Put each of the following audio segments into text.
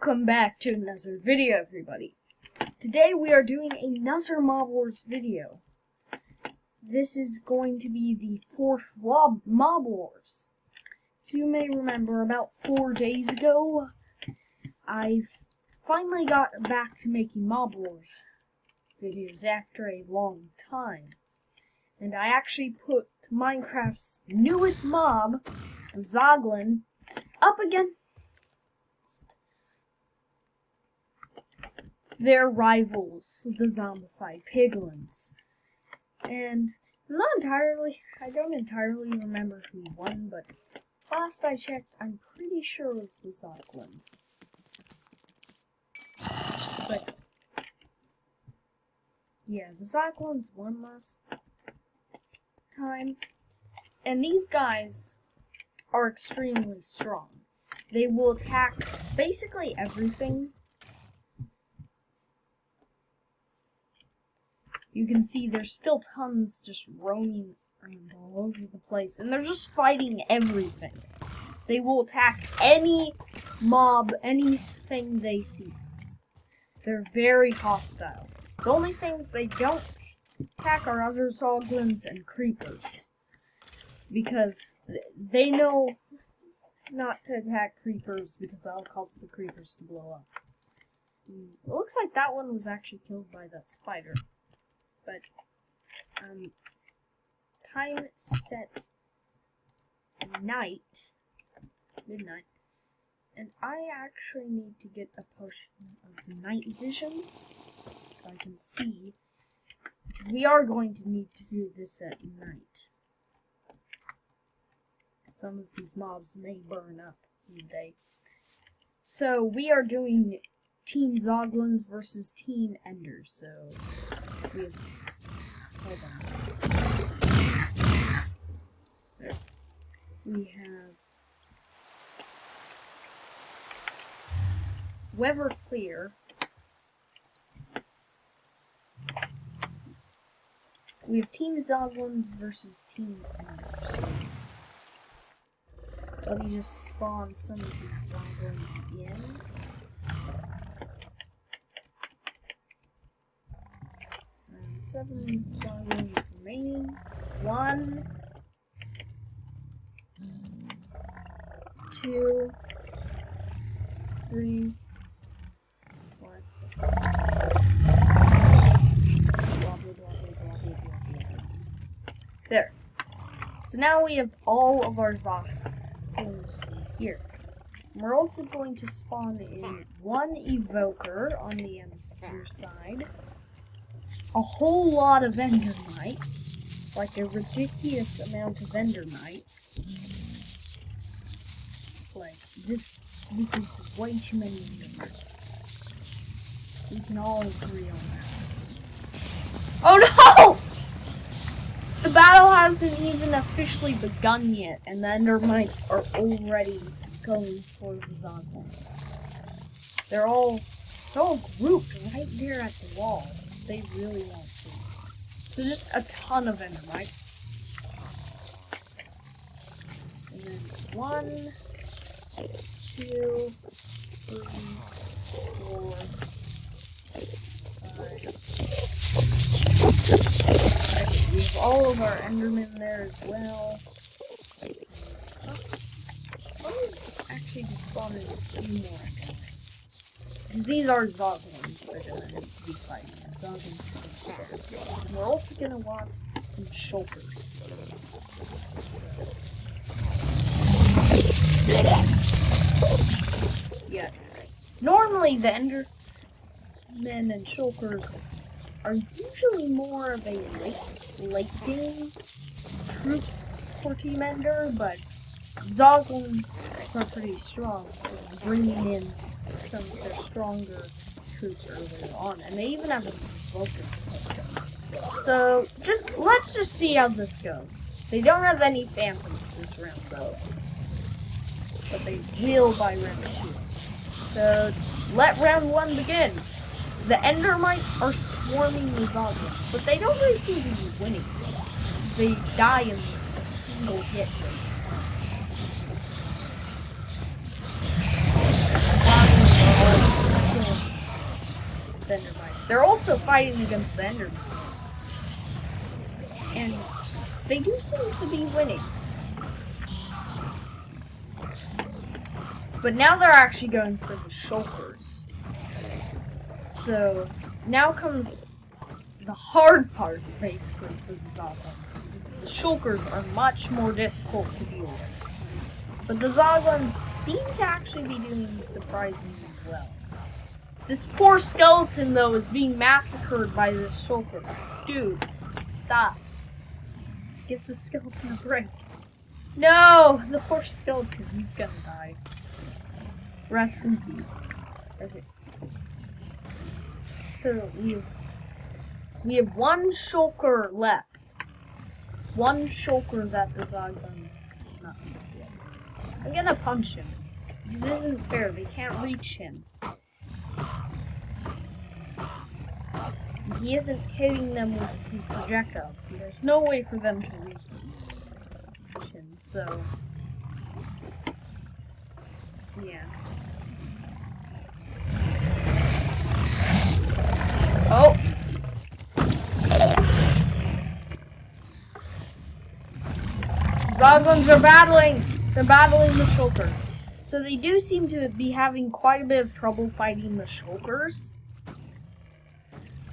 Welcome back to another video, everybody. Today we are doing another Mob Wars video. This is going to be the fourth Mob Wars. As you may remember, about 4 days ago, I've finally got back to making Mob Wars videos after a long time. And I actually put Minecraft's newest mob, Zoglin, up against their rivals, the zombified piglins. And I don't entirely remember who won, but last I checked, I'm pretty sure it was the Zoglins. But yeah, the Zoglins won last time. And these guys are extremely strong. They will attack basically everything. You can see there's still tons just roaming around all over the place, and they're just fighting everything. They will attack any mob, anything they see. They're very hostile. The only things they don't attack are other Zoglins and creepers, because they know not to attack creepers because that'll cause the creepers to blow up. It looks like that one was actually killed by that spider. But, time set midnight, and I actually need to get a potion of night vision, so I can see, because we are going to need to do this at night. Some of these mobs may burn up in the day. So, we are doing Team Zoglins versus Team Enders, so we have, hold on. There. We have Weather Clear. We have Team Zoglins versus Team Enders. Let me just spawn some of these Zoglins in. And 7 Zoglins remaining. 1, 2, 3, 4. There. So now we have all of our Zoglins here. We're also going to spawn in 1 evoker on the Ender side, a whole lot of Ender Knights, like a ridiculous amount of Ender Knights. Like this is way too many Ender Knights. We can all agree on that. Oh no! The battle hasn't even officially begun yet, and the Endermites are already going for the Zoglins. They're all grouped right there at the wall. They really want to. So just a ton of Endermites. And then 1, 2, 3, 4, 5. We have all of our Endermen there as well. Let me actually just spawn in a few more Endermans. Because these are Zoglins that are going to be fighting. Zoglins. We're also going to want some shulkers. Yeah. Normally the Endermen and shulkers are usually more of a late game troops for Team Ender, but Zoglins are pretty strong, so bringing in some of their stronger troops earlier on, and they even have a Vulcan. So let's just see how this goes. They don't have any phantoms this round though, but they will by round 2. So let round 1 begin. The Endermites are swarming the Zoglins, but they don't really seem to be winning. They die in a single hit. Endermites. They're also fighting against the Endermen. And they do seem to be winning. But now they're actually going for the shulkers. So now comes the hard part, basically, for the Zoglins. The shulkers are much more difficult to deal with. But the Zoglins seem to actually be doing surprisingly well. This poor skeleton, though, is being massacred by this shulker. Dude, stop. Give the skeleton a break. No! The poor skeleton, he's gonna die. Rest in peace. Okay. So, we have one shulker left. One shulker that the Zoglin's not yet. I'm gonna punch him. This isn't fair, they can't reach him. He isn't hitting them with his projectiles, so there's no way for them to reach him, so... yeah. Oh! Zoglins are battling! They're battling the shulker. So they do seem to be having quite a bit of trouble fighting the shulkers.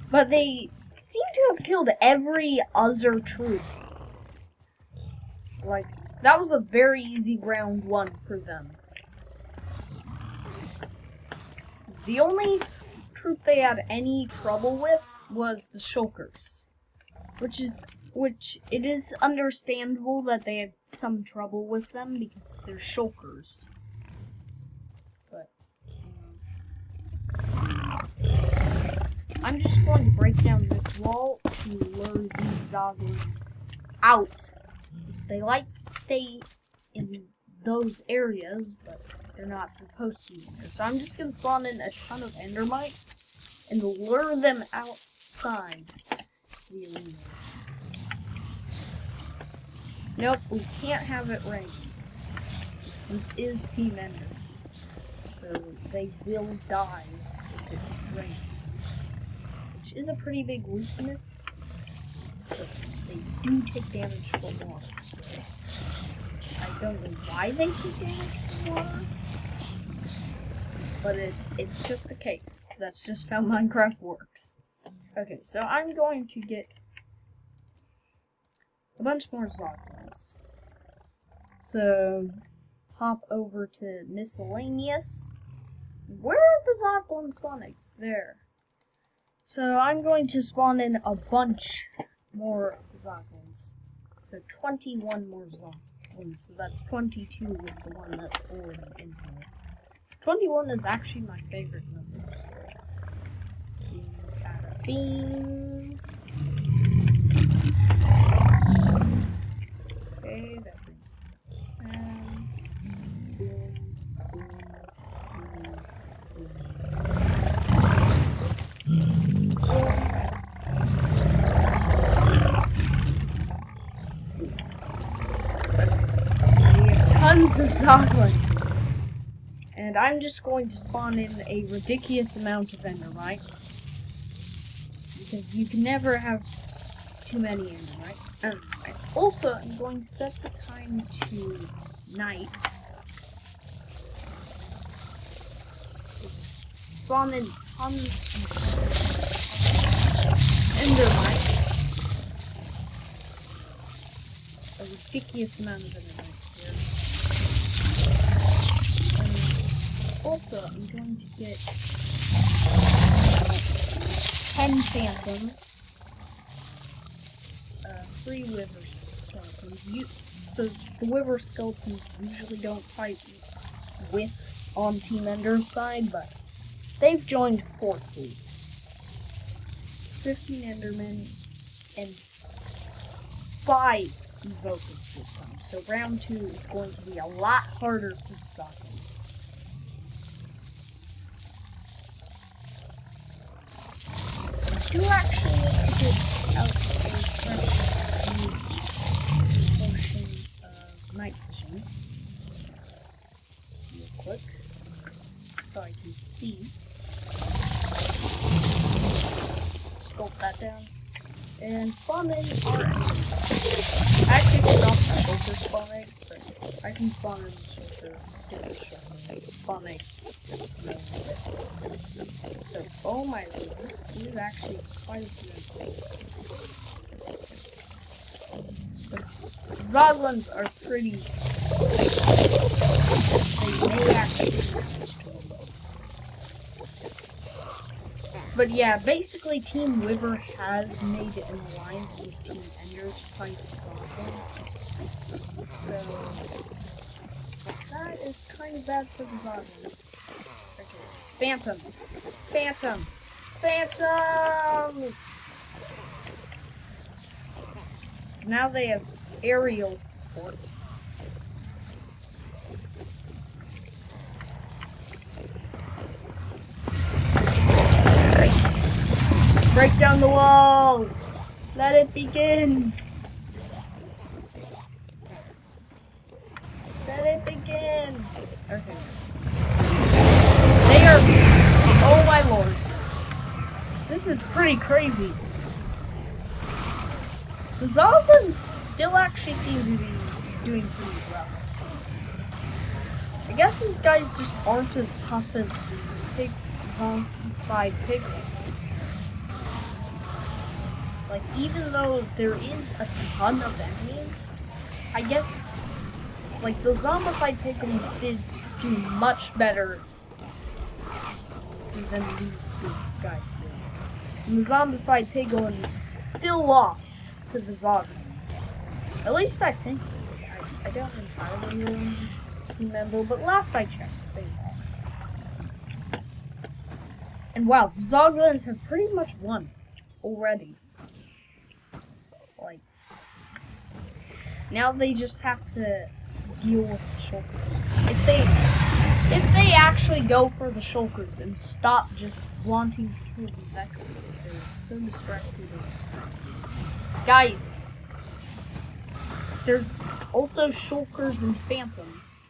But they seem to have killed every other troop. Like, that was a very easy round one for them. The only troop they had any trouble with was the shulkers. Which it is understandable that they had some trouble with them because they're shulkers. But I'm just going to break down this wall to lure these Zoglins out. Because they like to stay in those areas, but they're not supposed to be there. So I'm just going to spawn in a ton of endermites and lure them outside the arena. Nope, we can't have it rain. This is Team Ender. So they will die if it rains. Which is a pretty big weakness. But they do take damage from water, so I don't know why they take damage from water. But it's just the case. That's just how Minecraft works. Okay, so I'm going to get a bunch more Zoglins. So, hop over to miscellaneous. Where are the Zoglin spawning? There. So, I'm going to spawn in a bunch more Zoglins. So, 21 more Zoglins. So, that's 22 with the one that's already in here. 21 is actually my favorite number. So, bada bing. Okay, that brings 10. Boom, boom, boom, boom. We have tons of Zoglins. And I'm just going to spawn in a ridiculous amount of endermites. Because you can never have too many endermites. And also, I'm going to set the time to night. So just spawn in tons of endermites. A ridiculous amount of endermites here. And also, I'm going to get 10 phantoms. 3 Wyver skeletons. So the Wyver skeletons usually don't fight with on Team Ender's side, but they've joined forces. 15 Endermen and 5 Evokers this time. So round 2 is going to be a lot harder for the Zoglins. I do actually need to get out a fresh portion of night vision real quick so I can see. and spawn in our eggs. I actually forgot the shulker spawn eggs, but I can spawn in the shulker, spawn eggs. So, oh my lord, this is actually quite a few. Zoglins are pretty. They may actually manage to win this. But yeah, basically Team Wiver has made an alliance with Team Ender to fight Zoglins. So that is kind of bad for the Zoglins. Okay. Phantoms! Phantoms! Phantoms! So now they have aerial support. Break down the wall! Let it begin! Let it begin! Okay. They are... Oh my lord. This is pretty crazy. The Zoglins still actually seem to be doing pretty well. I guess these guys just aren't as tough as the zombified piglins. Like, even though there is a ton of enemies, I guess, like, the zombified piglins did do much better than these two guys did. And the zombified piglins still lost to the Zoglins. At least I think. I don't entirely remember, but last I checked, they lost. And wow, the Zoglins have pretty much won already. Like, now they just have to deal with the shulkers. If they actually go for the shulkers and stop just wanting to kill the Vexes, they're so distracted with the Vexes. Guys, there's also shulkers and phantoms.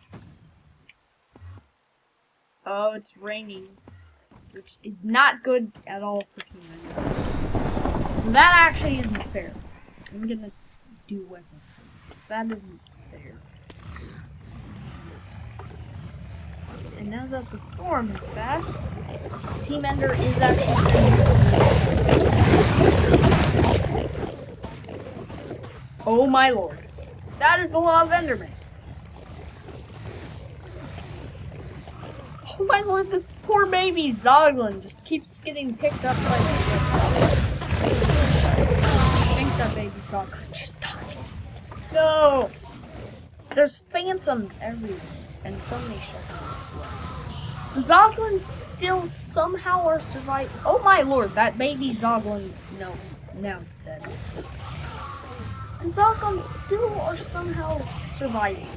Oh, it's raining, which is not good at all for Team Ender. So that actually isn't fair. I'm gonna do weapon. That isn't fair. And now that the storm is fast, Team Ender is actually sending. Oh my lord. That is a lot of Endermen. Oh my lord, this poor baby Zoglin just keeps getting picked up by the ship. I think that baby Zoglin just died. No! There's phantoms everywhere, and so many shulkers. The Zoglins still somehow are surviving. Oh my lord, that baby Zoglin, no, now it's dead. The Zoglins still are somehow surviving,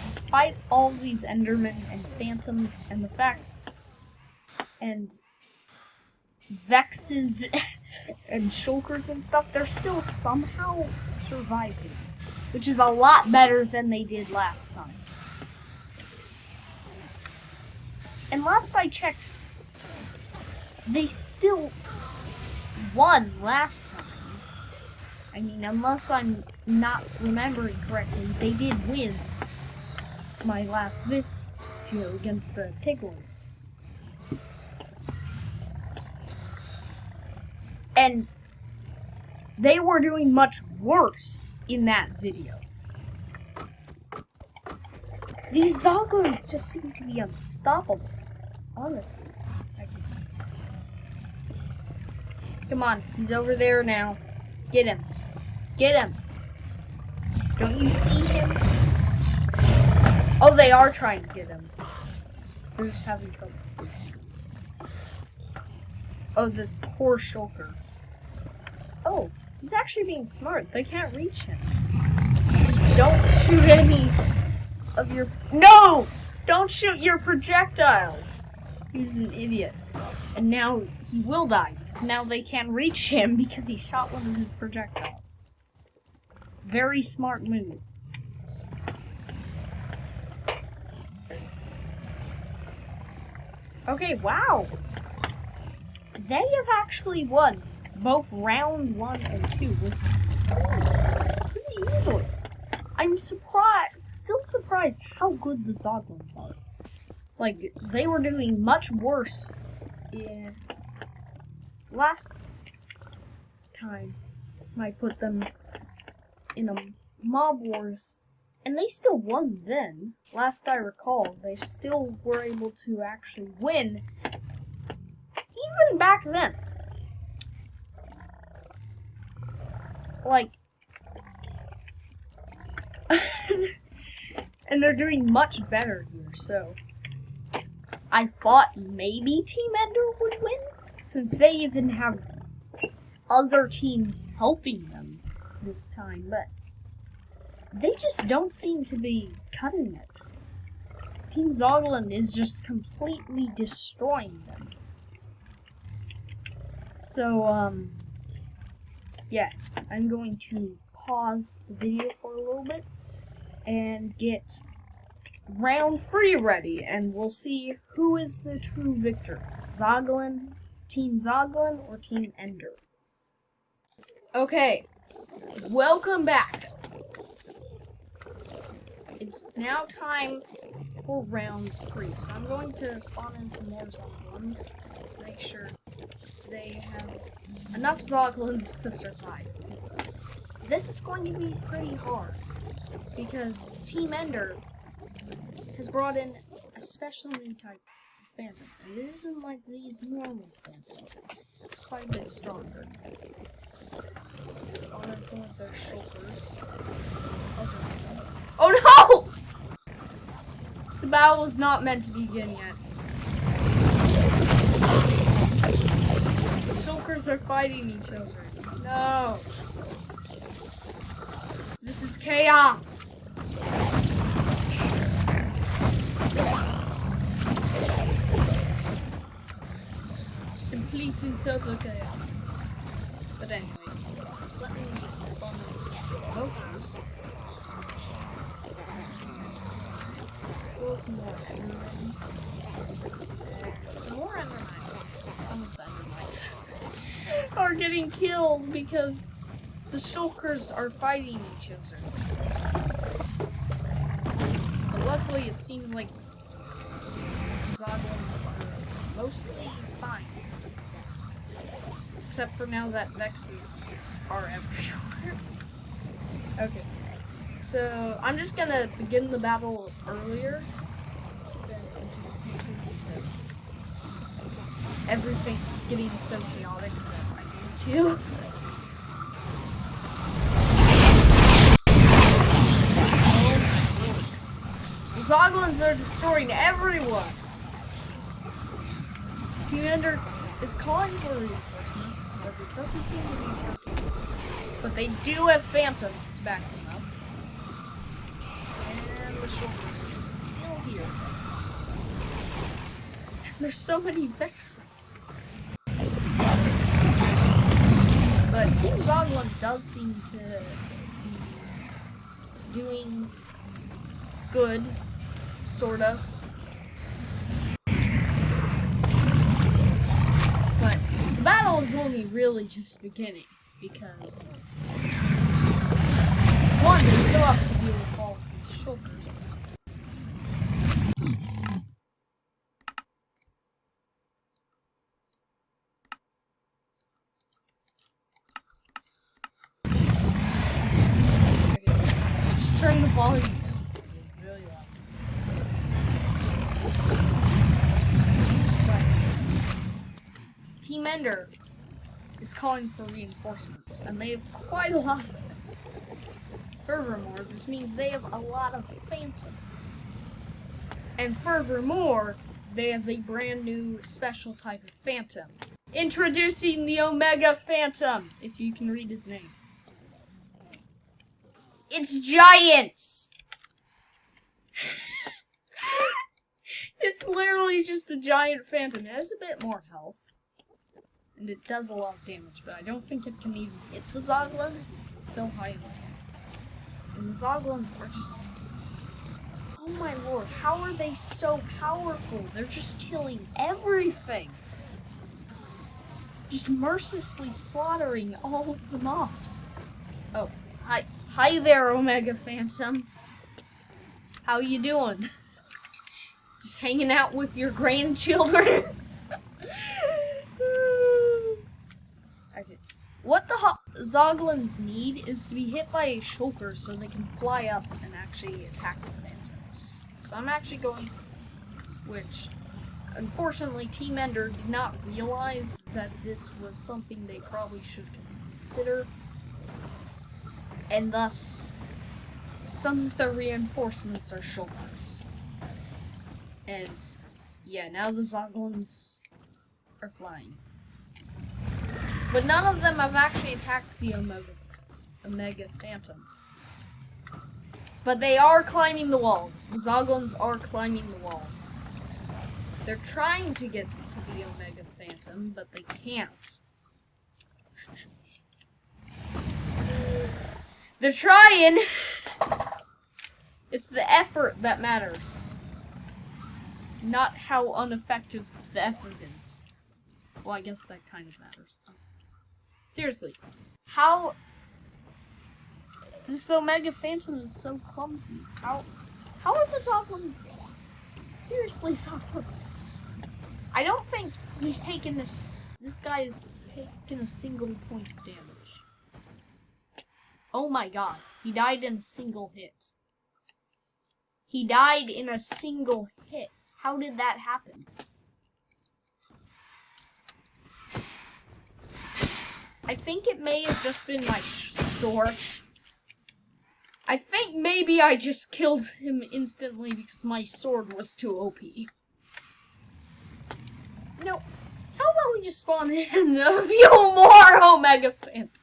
despite all these Endermen and Phantoms and the fact, and Vexes and Shulkers and stuff, they're still somehow surviving, which is a lot better than they did last time. And last I checked, they still won last time. I mean, unless I'm not remembering correctly, they did win my last video against the piglins. And they were doing much worse in that video. These Zoglins just seem to be unstoppable, honestly. Come on, he's over there now. Get him. Get him. Don't you see him? Oh, they are trying to get him. They're just having trouble speaking. Oh, this poor shulker. Oh, he's actually being smart. They can't reach him. Just don't shoot any of your... No! Don't shoot your projectiles! He's an idiot. And now he will die, because now they can't reach him because he shot one of his projectiles. Very smart move. Okay, wow. They have actually won both round 1 and 2 pretty easily. I'm still surprised how good the Zoglins are. Like, they were doing much worse in last time I put them in a mob wars, and they still won then. Last I recall, they still were able to actually win, even back then. Like, and they're doing much better here, so I thought maybe Team Ender would win, since they even have other teams helping them this time, but they just don't seem to be cutting it. Team Zoglin is just completely destroying them. So, yeah, I'm going to pause the video for a little bit and get round 3 ready, and we'll see who is the true victor. Team Zoglin, or Team Ender. Okay, welcome back. It's now time for round 3, so I'm going to spawn in some more Zoglins, make sure they have enough Zoglins to survive, because this is going to be pretty hard, because Team Ender has brought in a special new type of phantom, and it isn't like these normal phantoms. It's quite a bit stronger. Spawn in some of their shoulders. Oh no! The battle was not meant to begin yet. The shulkers are fighting each other. No! This is chaos! Complete and total chaos. But anyways, let me spawn in some voters. Pull some more Endermen. Some more Endermites. Some of the Endermites are getting killed because the shulkers are fighting each other. But luckily, it seems like the Zoglins are mostly fine. Except for now that Vexes are everywhere. Okay. So, I'm just gonna begin the battle earlier than anticipated because everything's getting so chaotic that I need to. The Zoglins are destroying everyone! Team Ender is calling for reinforcements, but it doesn't seem to be working. But they do have phantoms to back them up. And the shulkers are still here. There's so many Vexes. But Team Zoglin does seem to be doing good, sort of. But the battle is only really just beginning, because one, they still have to deal with all of these shulkers. Okay, just turn the volume down. It's really loud. But Team Ender is calling for reinforcements, and they have quite a lot of them. Furthermore, this means they have a lot of phantoms. And furthermore, they have a brand new special type of phantom. Introducing the Omega Phantom, if you can read his name. It's giants! It's literally just a giant phantom. It has a bit more health. And it does a lot of damage, but I don't think it can even hit the Zoglins because it's so high in the health. And the Zoglins are just... Oh my lord, how are they so powerful? They're just killing everything. just mercilessly slaughtering all of the mobs. Oh, hi there, Omega Phantom. How you doing? Just hanging out with your grandchildren? Okay. What the Zoglins need is to be hit by a shulker so they can fly up and actually attack the phantoms. So I'm actually going, which unfortunately Team Ender did not realize that this was something they probably should consider, and thus some of their reinforcements are shulkers. And yeah, now the Zoglins are flying. But none of them have actually attacked the Omega Phantom. But they are climbing the walls. The Zoglins are climbing the walls. They're trying to get to the Omega Phantom, but they can't. They're trying! It's the effort that matters. Not how ineffective the effort is. Well, I guess that kind of matters. Seriously, how this Omega Phantom is so clumsy? How are the Zoglins? Seriously, Zoglins. I don't think he's taken this. This guy's taken a single point of damage. Oh my god, he died in a single hit. He died in a single hit. How did that happen? I think it may have just been my sword. I think maybe I just killed him instantly because my sword was too OP. No, how about we just spawn in a few more Omega Phantoms?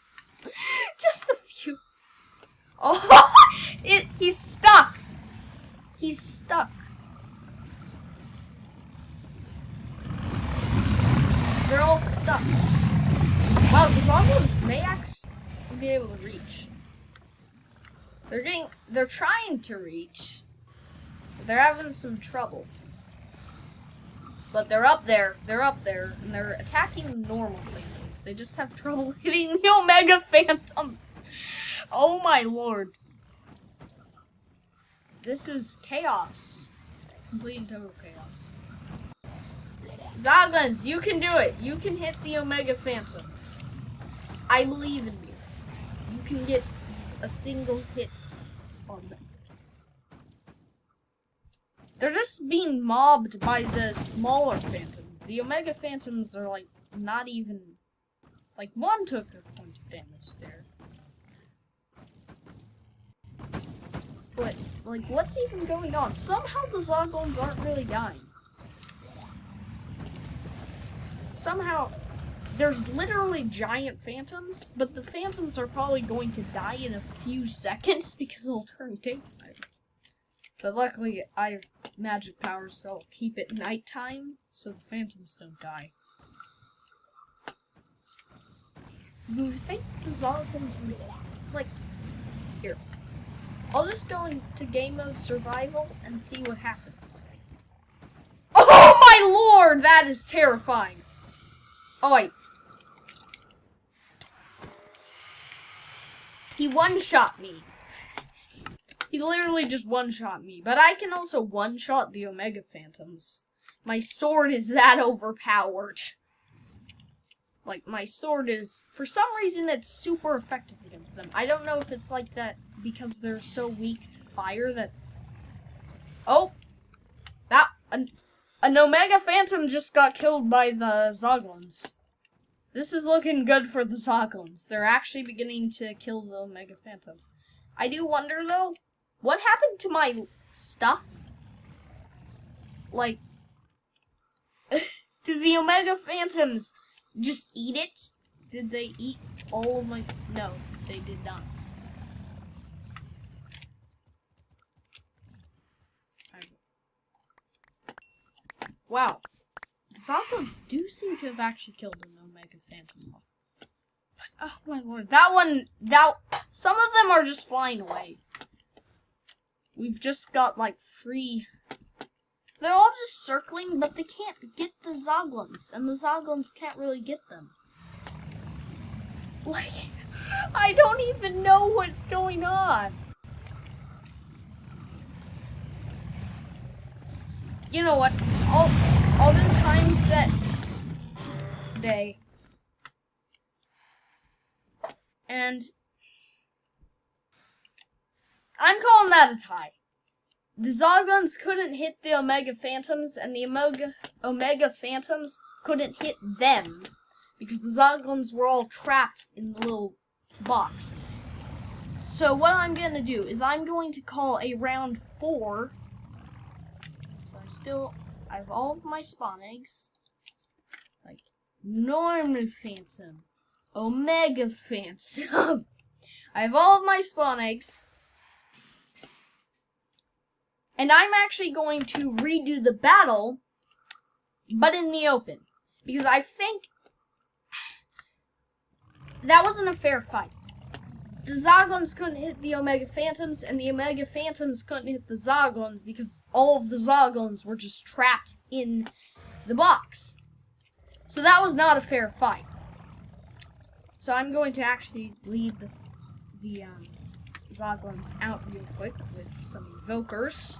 Just a few. Oh, he's stuck. He's stuck. They're all stuck. Wow, the Zoglins may actually be able to reach. They're trying to reach. But they're having some trouble. But they're up there, and they're attacking the normal phantoms. They just have trouble hitting the Omega Phantoms. Oh my lord. This is chaos. Complete and total chaos. Zoglins, you can do it. You can hit the Omega Phantoms. I believe in you. You can get a single hit on them. They're just being mobbed by the smaller phantoms. The Omega Phantoms are like not even like one took a point of damage there. But like what's even going on? Somehow the Zoglins aren't really dying. Somehow there's literally giant phantoms, but the phantoms are probably going to die in a few seconds because it'll turn daytime. But luckily, I have magic powers, so I'll keep it nighttime, so the phantoms don't die. You think the Zoglins would, like, here. I'll just go into game mode survival and see what happens. Oh my lord, that is terrifying. Oh wait. He one-shot me. He literally just one-shot me, but I can also one-shot the Omega Phantoms. My sword is that overpowered. Like, my sword is, for some reason, it's super effective against them. I don't know if it's like that because they're so weak to fire that... Oh! An Omega Phantom just got killed by the Zoglins. This is looking good for the Zoglins. They're actually beginning to kill the Omega Phantoms. I do wonder, though, what happened to my stuff? Like, did the Omega Phantoms just eat it? Did they eat all of my... No, they did not. Wow. The Zoglins do seem to have actually killed an Omega Phantom. But, oh my lord. Some of them are just flying away. We've just got, like, free... They're all just circling, but they can't get the Zoglins, and the Zoglins can't really get them. Like, I don't even know what's going on. You know what? I'll do time set day. And I'm calling that a tie. The Zoglins couldn't hit the Omega Phantoms, and the Omega Phantoms couldn't hit them, because the Zoglins were all trapped in the little box. So what I'm going to do is I'm going to call a round 4. So I have all of my spawn eggs. Like, normal Phantom, Omega Phantom. I have all of my spawn eggs. And I'm actually going to redo the battle, but in the open. Because I think that wasn't a fair fight. The Zoglins couldn't hit the Omega Phantoms, and the Omega Phantoms couldn't hit the Zoglins because all of the Zoglins were just trapped in the box. So that was not a fair fight. So I'm going to actually lead the Zoglins out real quick with some Evokers.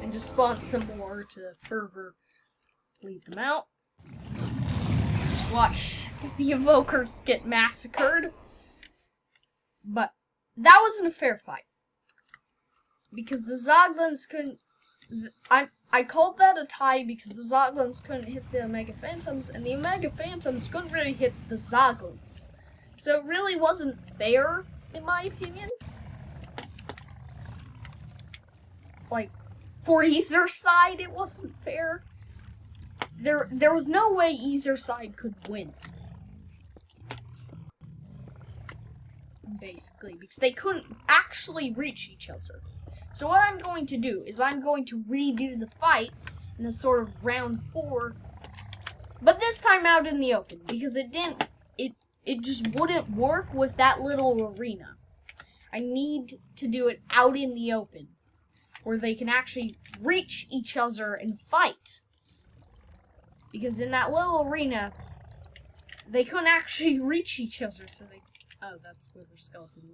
And just spawn some more to further lead them out. Just watch the Evokers get massacred. But that wasn't a fair fight. Because the Zoglins couldn't... I called that a tie because the Zoglins couldn't hit the Omega Phantoms, and the Omega Phantoms couldn't really hit the Zoglins. So it really wasn't fair, in my opinion. Like, for either side, it wasn't fair. There was no way either side could win. Basically, because they couldn't actually reach each other. So what I'm going to do is I'm going to redo the fight in a sort of round 4, but this time out in the open, because it just wouldn't work with that little arena. I need to do it out in the open, where they can actually reach each other and fight. Because in that little arena, they couldn't actually reach each other, so they... Oh, that's Wither Skeleton.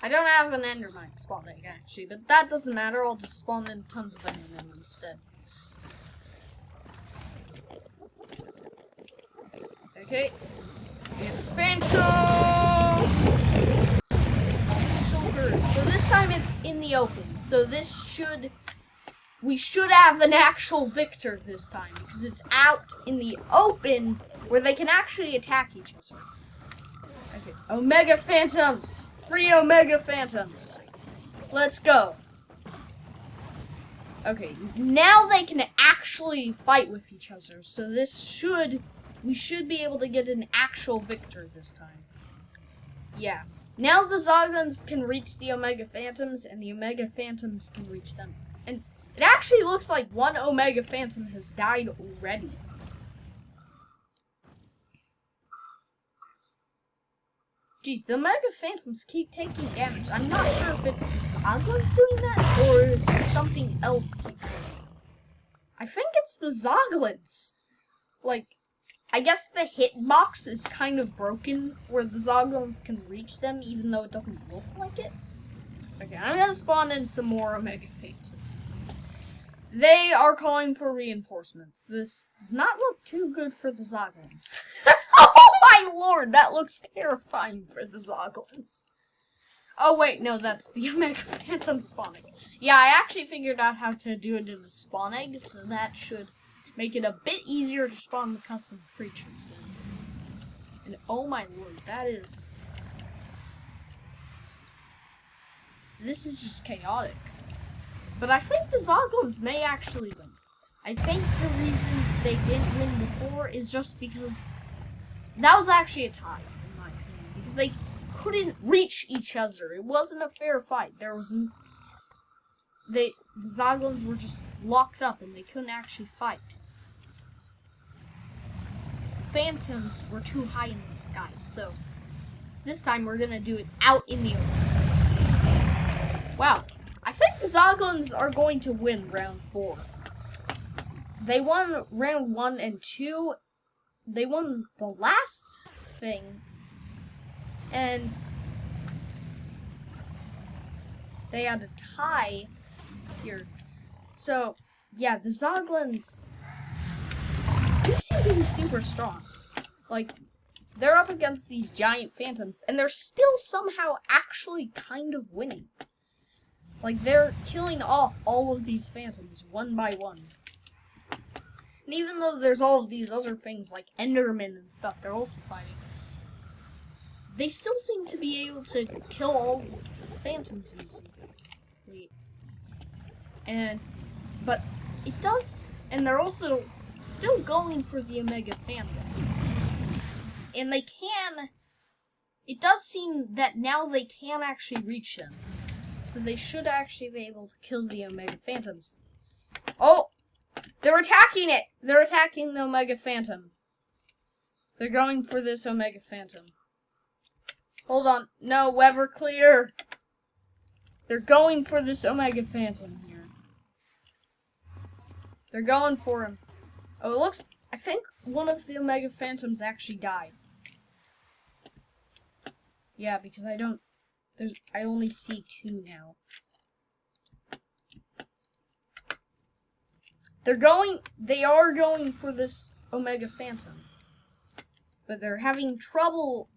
I don't have an Endermite spawn egg, actually, but that doesn't matter. I'll just spawn in tons of Endermen instead. Okay. And Phantom! Shulkers. So this time it's in the open. So we should have an actual victor this time, because it's out in the open where they can actually attack each other. Okay. Omega Phantoms! Free Omega Phantoms! Let's go. Okay, now they can actually fight with each other, so we should be able to get an actual victor this time. Yeah. Now the Zoglins can reach the Omega Phantoms, and the Omega Phantoms can reach them. And it actually looks like one Omega Phantom has died already. Jeez, the Omega Phantoms keep taking damage. I'm not sure if it's the Zoglins doing that, or is it something else keeps doing it. I think it's the Zoglins. Like, I guess the hitbox is kind of broken, where the Zoglins can reach them, even though it doesn't look like it. Okay, I'm gonna spawn in some more Omega Phantoms. They are calling for reinforcements. This does not look too good for the Zoglins. Oh my lord, that looks terrifying for the Zoglins. Oh wait, no, that's the Omega Phantom spawn egg. Yeah, I actually figured out how to do it in a spawn egg, so that should make it a bit easier to spawn the custom creatures in. And oh my lord, this is just chaotic. But I think the Zoglins may actually win. I think the reason they didn't win before is just because that was actually a tie, in my opinion. Because they couldn't reach each other. It wasn't a fair fight. The Zoglins were just locked up and they couldn't actually fight. The Phantoms were too high in the sky. So this time we're gonna do it out in the open. Wow. I think the Zoglins are going to win round 4. they won round 1 and 2. They won the last thing, and they had a tie here. So, yeah, the Zoglins do seem to be super strong. Like, they're up against these giant phantoms, and they're still somehow actually kind of winning. Like, they're killing off all of these phantoms one by one. And even though there's all of these other things like Endermen and stuff they're also fighting, they still seem to be able to kill all the phantoms easily. But it does, and they're also still going for the Omega Phantoms. And it does seem that now they can actually reach them. So they should actually be able to kill the Omega Phantoms. Oh! They're attacking it! They're attacking the Omega Phantom. They're going for this Omega Phantom. Hold on. No, Weber, clear! They're going for this Omega Phantom here. They're going for him. Oh, it looks... I think one of the Omega Phantoms actually died. Yeah, because I only see 2 now. They are going for this Omega Phantom. But they're having trouble.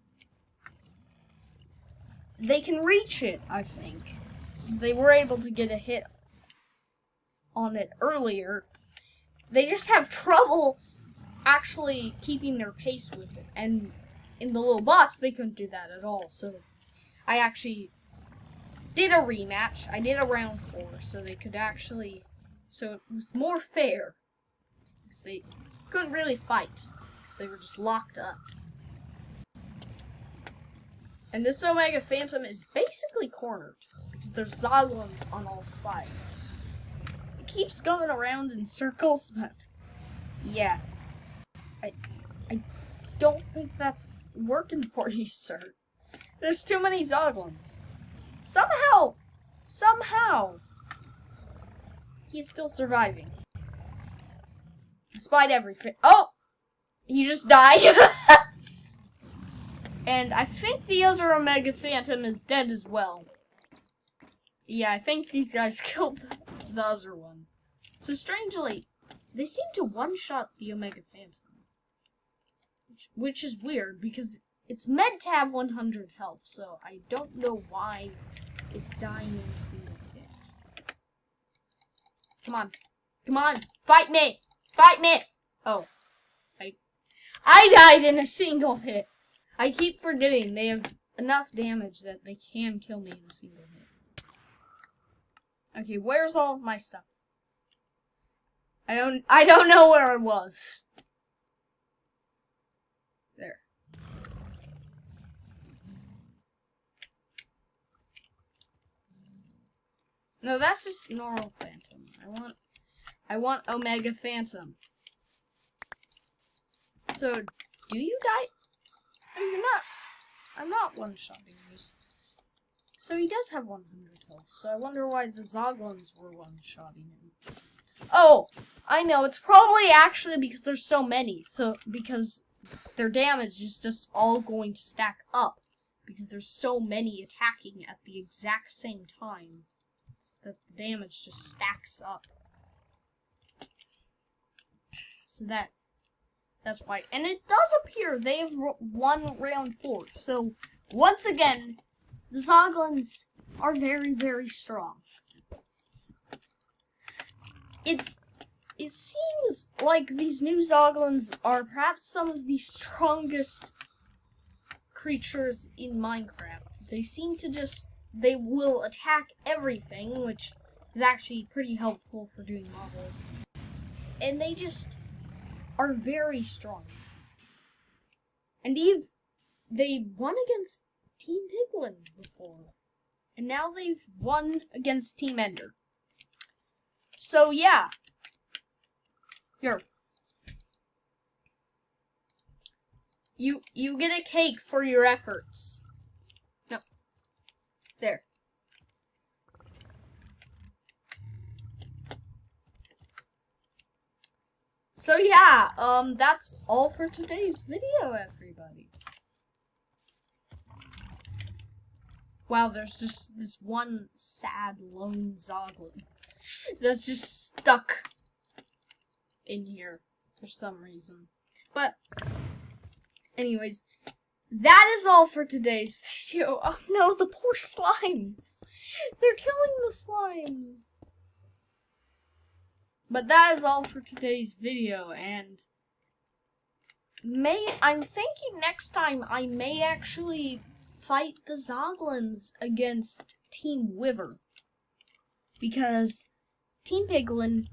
They can reach it, I think. They were able to get a hit on it earlier. They just have trouble actually keeping their pace with it. And in the little box, they couldn't do that at all. So I actually did a rematch. I did a round 4, so they could actually... So it was more fair. Because they couldn't really fight. Because they were just locked up. And this Omega Phantom is basically cornered. Because there's Zoglins on all sides. It keeps going around in circles, but... Yeah. I don't think that's working for you, sir. There's too many Zoglins. Somehow, he's still surviving. Despite everything. Oh! He just died. And I think the other Omega Phantom is dead as well. Yeah, I think these guys killed the other one. So strangely, they seem to one-shot the Omega Phantom. Which is weird, because it's meant to have 100 health, so I don't know why it's dying in a single hit. Come on. Come on! Fight me! Fight me! Oh. I died in a single hit! I keep forgetting they have enough damage that they can kill me in a single hit. Okay, where's all of my stuff? I don't know where it was. There. No, that's just normal Phantom. I want Omega Phantom. So, do you die? I mean, I'm not one-shotting these. So he does have 100 health, so I wonder why the Zoglins were one-shotting him. Oh, I know, it's probably actually because there's so many, because their damage is just all going to stack up, because there's so many attacking at the exact same time, that the damage just stacks up. So that's why. And it does appear they have won round 4. So, once again, the Zoglins are very, very strong. It seems like these new Zoglins are perhaps some of the strongest creatures in Minecraft. They seem to they will attack everything, which is actually pretty helpful for doing levels. And they just are very strong. And they won against Team Piglin before. And now they've won against Team Ender. So yeah. Here. You get a cake for your efforts. No. There. So yeah, that's all for today's video, everybody. Wow, there's just this one sad, lone Zoglin that's just stuck in here for some reason. But, anyways, that is all for today's video. Oh no, the poor slimes! They're killing the slimes! But that is all for today's video, and I'm thinking next time I may actually fight the Zoglins against Team Wyver. Because Team Piglin,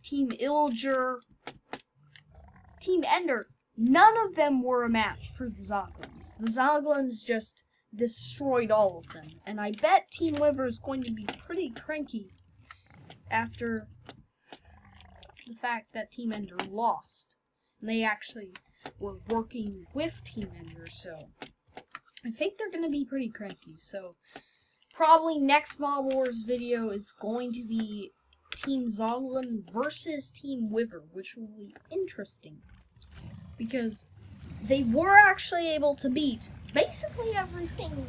Team Ilger, Team Ender, none of them were a match for the Zoglins. The Zoglins just destroyed all of them. And I bet Team Wyver is going to be pretty cranky after the fact that Team Ender lost. And they actually were working with Team Ender, so I think they're going to be pretty cranky. So probably next Mob Wars video is going to be Team Zoglin versus Team Wyver, which will be interesting. Because they were actually able to beat basically everything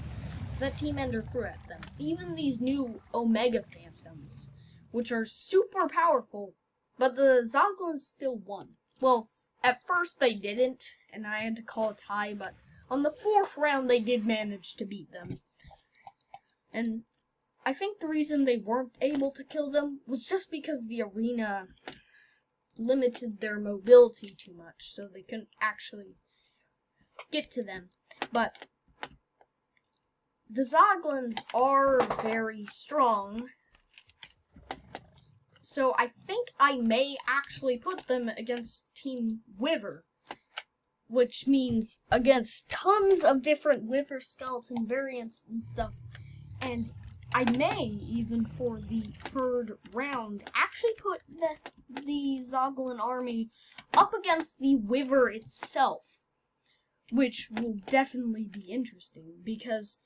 that Team Ender threw at them. Even these new Omega Phantoms, which are super powerful, but the Zoglins still won. Well, at first they didn't, and I had to call a tie, but on the 4th round they did manage to beat them. And I think the reason they weren't able to kill them was just because the arena limited their mobility too much, so they couldn't actually get to them. But the Zoglins are very strong, so I think I may actually put them against Team Wyver, which means against tons of different Wyver skeleton variants and stuff. And I may, even for the 3rd round, actually put the Zoglin army up against the Wyver itself, which will definitely be interesting, because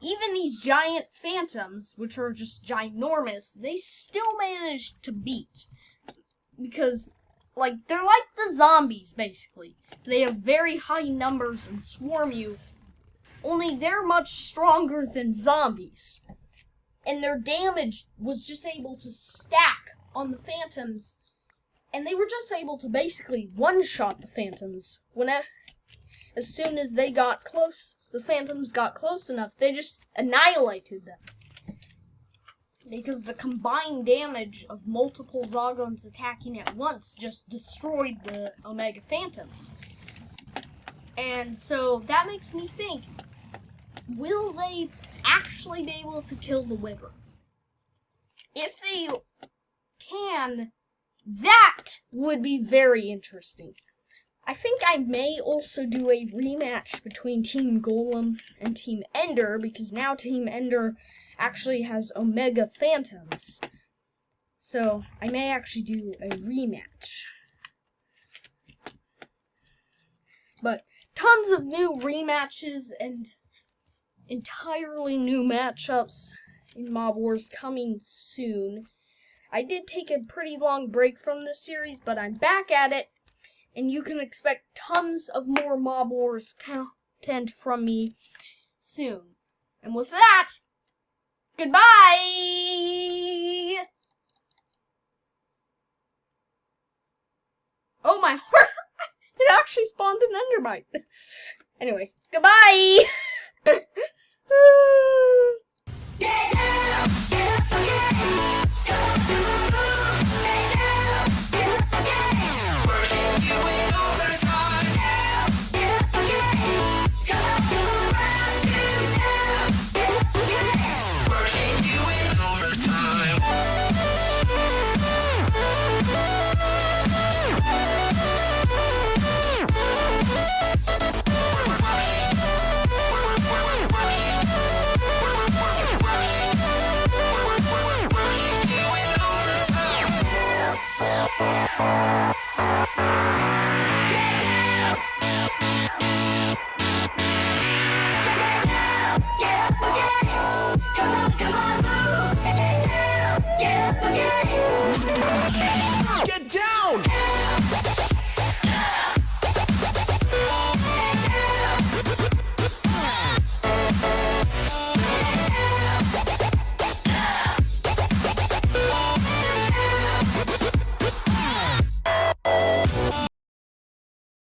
even these giant phantoms, which are just ginormous, they still manage to beat. Because, they're like the zombies, basically. They have very high numbers and swarm you, only they're much stronger than zombies. And their damage was just able to stack on the phantoms, and they were just able to basically one-shot the phantoms. As soon as they got close, the phantoms got close enough, they just annihilated them. Because the combined damage of multiple Zoglins attacking at once just destroyed the Omega Phantoms. And so that makes me think, will they actually be able to kill the Wyver? If they can, that would be very interesting. I think I may also do a rematch between Team Golem and Team Ender, because now Team Ender actually has Omega Phantoms. So I may actually do a rematch. But tons of new rematches and entirely new matchups in Mob Wars coming soon. I did take a pretty long break from this series, but I'm back at it. And you can expect tons of more Mob Wars content from me soon. And with that, goodbye! Oh my heart! It actually spawned an endermite. Anyways, goodbye!